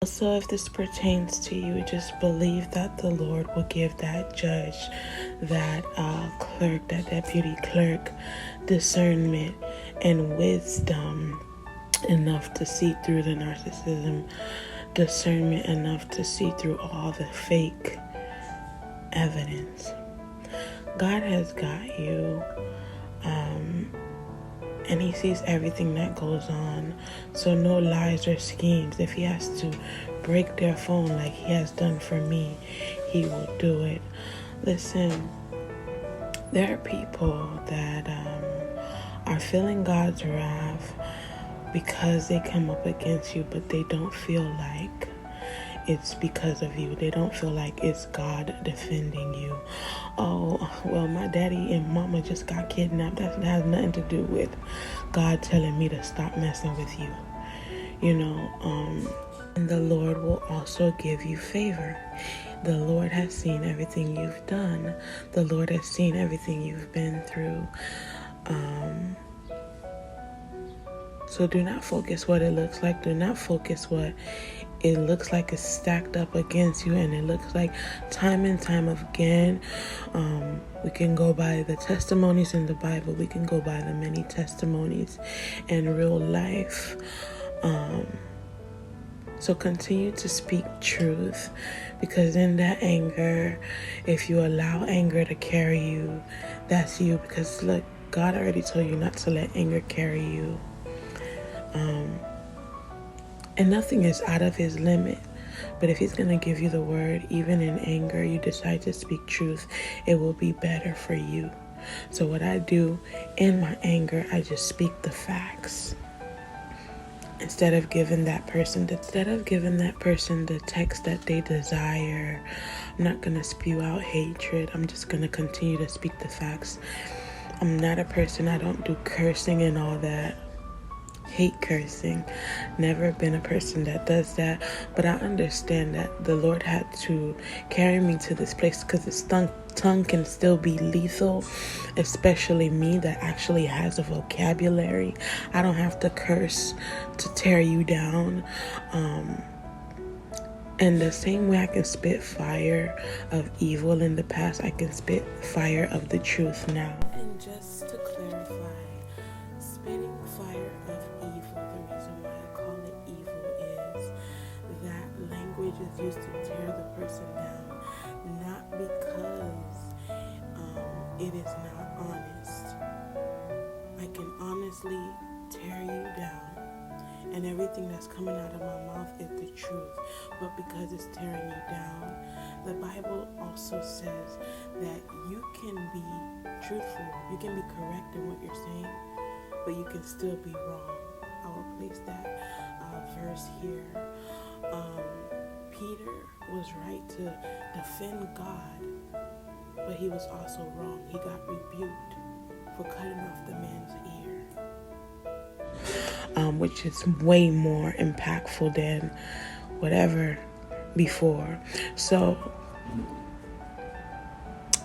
So if this pertains to you, just believe that the Lord will give that judge, that clerk, that deputy clerk, discernment and wisdom enough to see through the narcissism, discernment enough to see through all the fake evidence. God has got you, and he sees everything that goes on. So no lies or schemes. If he has to break their phone like he has done for me, he will do it. Listen, there are people that are feeling God's wrath because they come up against you, but they don't feel like it's because of you. They don't feel like it's God defending you. Oh, well, my daddy and mama just got kidnapped. That has nothing to do with God telling me to stop messing with you. And the Lord will also give you favor. The Lord has seen everything you've done. The Lord has seen everything you've been through. So do not focus what it looks like. Do not focus what it looks like is stacked up against you, and it looks like time and time again. We can go by the testimonies in the Bible. We can go by the many testimonies in real life. So continue to speak truth, because in that anger, if you allow anger to carry you, that's you. Because look, God already told you not to let anger carry you. And nothing is out of his limit. But if he's going to give you the word, even in anger, you decide to speak truth, it will be better for you. So what I do in my anger, I just speak the facts. Instead of giving that person the text that they desire, I'm not going to spew out hatred. I'm just going to continue to speak the facts. I'm not a person, I don't do cursing and all that. Hate cursing. Never been a person that does that. But I understand that the Lord had to carry me to this place because his tongue can still be lethal, especially me that actually has a vocabulary. I don't have to curse to tear you down. And the same way I can spit fire of evil in the past, I can spit fire of the truth now. And just to clarify, spitting fire of evil, the reason why I call it evil is that language is used to tear the person down, not because it is not honest. I can honestly tear you down, and everything that's coming out of my mouth is the truth, but because it's tearing you down, the Bible also says that you can be truthful, you can be correct in what you're saying, but you can still be wrong. I will place that verse here. Peter was right to defend God, but he was also wrong. He got rebuked for cutting off the man's ear, which is way more impactful than whatever before. So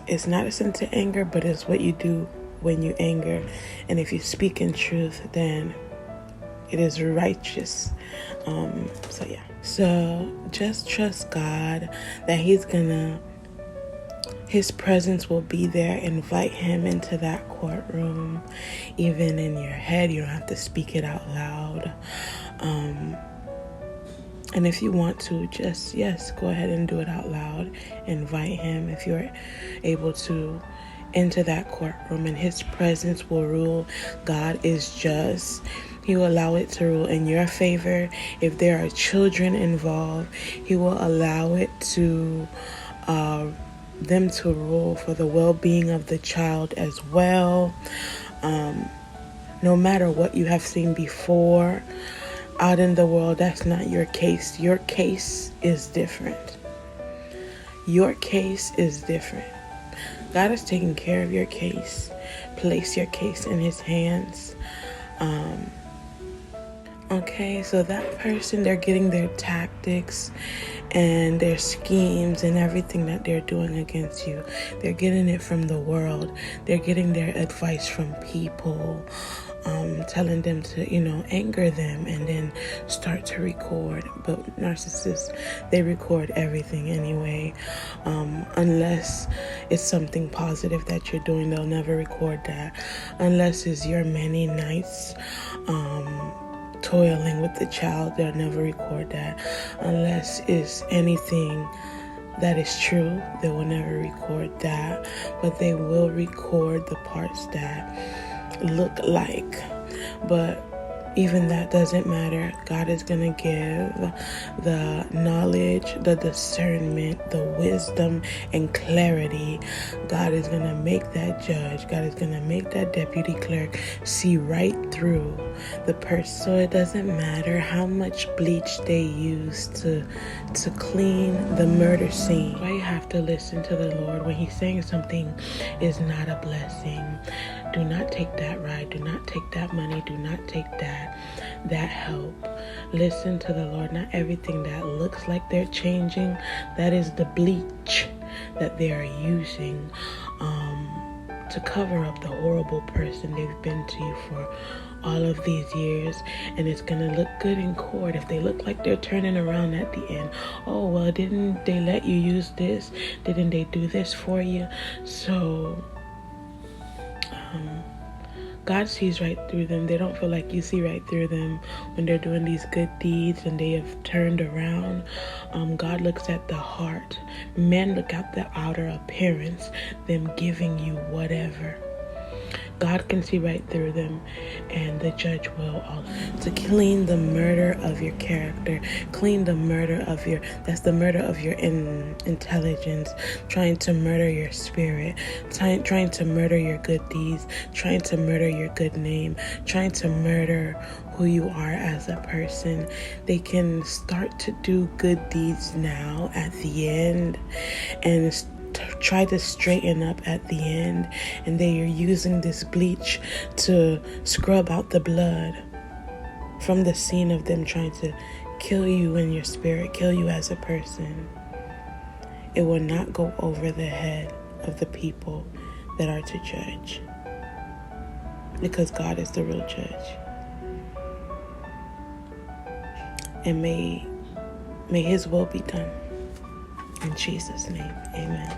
it's not a sin to anger, but it's what you do when you anger. And if you speak in truth, then it is righteous. So just trust God that his presence will be there. Invite him into that courtroom. Even in your head, you don't have to speak it out loud. And if you want to, just, go ahead and do it out loud. Invite him, if you're able to, into that courtroom, and his presence will rule. God is just. He will allow it to rule in your favor. If there are children involved, he will allow it to them to rule for the well-being of the child as well. No matter what you have seen before out in the world, that's not your case. Your case is different. Your case is different. God is taking care of your case. Place your case in his hands. Okay, so that person, they're getting their tactics and their schemes and everything that they're doing against you. They're getting it from the world. They're getting their advice from people. telling them to, anger them and then start to record. But narcissists, they record everything anyway. Unless it's something positive that you're doing, they'll never record that. Unless it's your many nights toiling with the child, they'll never record that. Unless it's anything that is true, they will never record that. But they will record the parts that look like. But even that doesn't matter. God is going to give the knowledge, the discernment, the wisdom, and clarity. God is going to make that judge. God is going to make that deputy clerk see right through the person. So it doesn't matter how much bleach they use to clean the murder scene. Why you have to listen to the Lord when He's saying something is not a blessing. Do not take that ride. Do not take that money. Do not take that help. Listen to the Lord. Not everything that looks like they're changing, that is the bleach that they are using to cover up the horrible person they've been to you for all of these years. And it's gonna look good in court if they look like they're turning around at the end. Oh, well, didn't they let you use this? Didn't they do this for you? So God sees right through them. They don't feel like you see right through them when they're doing these good deeds and they have turned around. God looks at the heart. Men look at the outer appearance, them giving you whatever. God can see right through them, and the judge will also. To clean the murder of your character, clean the murder of that's the murder of your intelligence, trying to murder your spirit, trying to murder your good deeds, trying to murder your good name, trying to murder who you are as a person. They can start to do good deeds now at the end and try to straighten up at the end, and they are using this bleach to scrub out the blood from the scene of them trying to kill you in your spirit, kill you as a person. It will not go over the head of the people that are to judge, because God is the real judge. And may His will be done. In Jesus' name, amen.